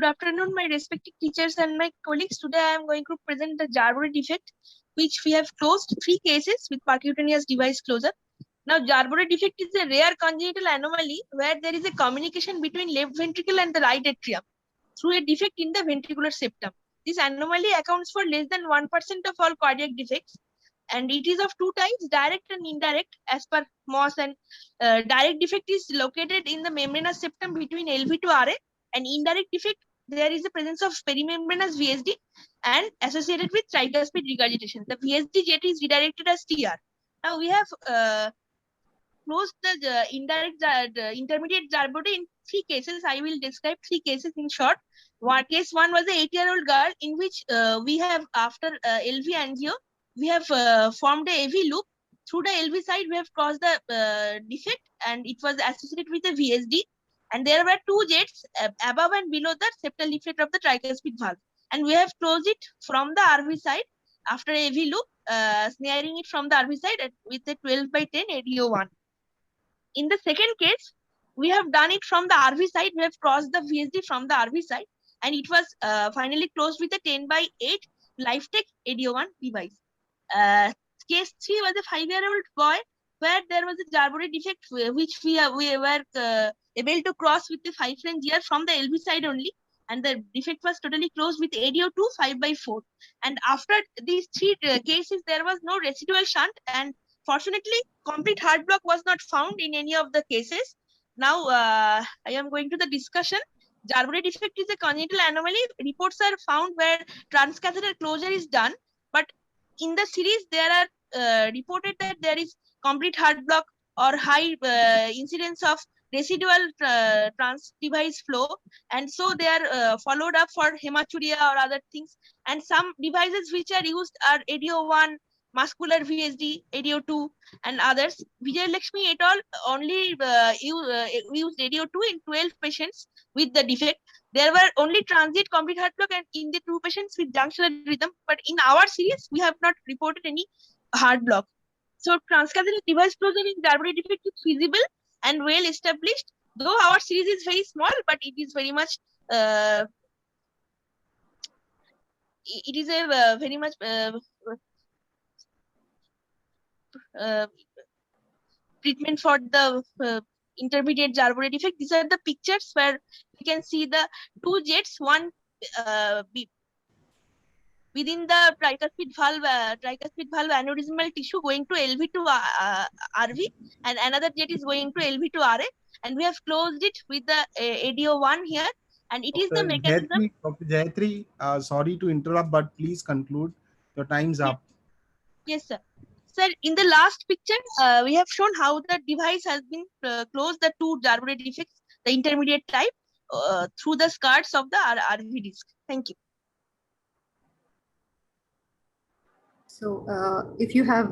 Good afternoon, my respected teachers and my colleagues. Today I am going to present the Jarbury defect, which we have closed 3 cases with percutaneous device closure. Now, Jarbury defect is a rare congenital anomaly where there is a communication between left ventricle and the right atrium through a defect in the ventricular septum. This anomaly accounts for less than 1% of all cardiac defects, and it is of two types, direct and indirect, as per Moss. And direct defect is located in the membranous septum between LV to RA, and indirect defect, there is the presence of perimembranous VSD and associated with tricuspid regurgitation. The VSD jet is redirected as TR. Now we have closed the intermediate Jarbury in 3 cases. I will describe 3 cases in short. Case 1 was an 8-year-old girl in which we have, after LV angio, we have formed a AV loop. Through the LV side, we have crossed the defect, and it was associated with a VSD. And there were 2 jets above and below the septal defect of the tricuspid valve. And we have closed it from the RV side after AV loop, snaring it from the RV side with a 12/10 ADO1. In the second case, we have done it from the RV side. We have crossed the VSD from the RV side, and it was finally closed with a 10/8 LifeTech ADO1 device. Case 3 was a 5-year-old boy where there was a Jarbury defect, which we were able to cross with the 5' gear from the LV side only, and the defect was totally closed with ADO2 5/4. And after these 3 cases, there was no residual shunt, and fortunately, complete heart block was not found in any of the cases. Now, I am going to the discussion. Jarbury defect is a congenital anomaly. Reports are found where transcatheter closure is done, but in the series, there are reported that there is complete heart block or high incidence of residual trans device flow, and so they are followed up for hematuria or other things. And some devices which are used are ADO1, muscular VSD, ADO2, and others. Vijay Lakshmi et al. Only used ADO2 in 12 patients with the defect. There were only transient complete heart block and in the 2 patients with junctional rhythm, but in our series, we have not reported any heart block. So transcatheter device closure in Jarbury defect is feasible and well established, though our series is very small, but it is very much it is a very much treatment for the intermediate Jarbury defect. These are the pictures where you can see the 2 jets, one within the tricuspid valve aneurysmal tissue going to LV to RV, and another jet is going to LV to RA, and we have closed it with the ADO1 here, and it is the mechanism. Dr. Jayatri, sorry to interrupt, but please conclude. Your time's up. Yes, sir. Sir, in the last picture, we have shown how the device has been closed, the 2 Jarbury defects, the intermediate type, through the skirts of the RV disc. Thank you. So if you have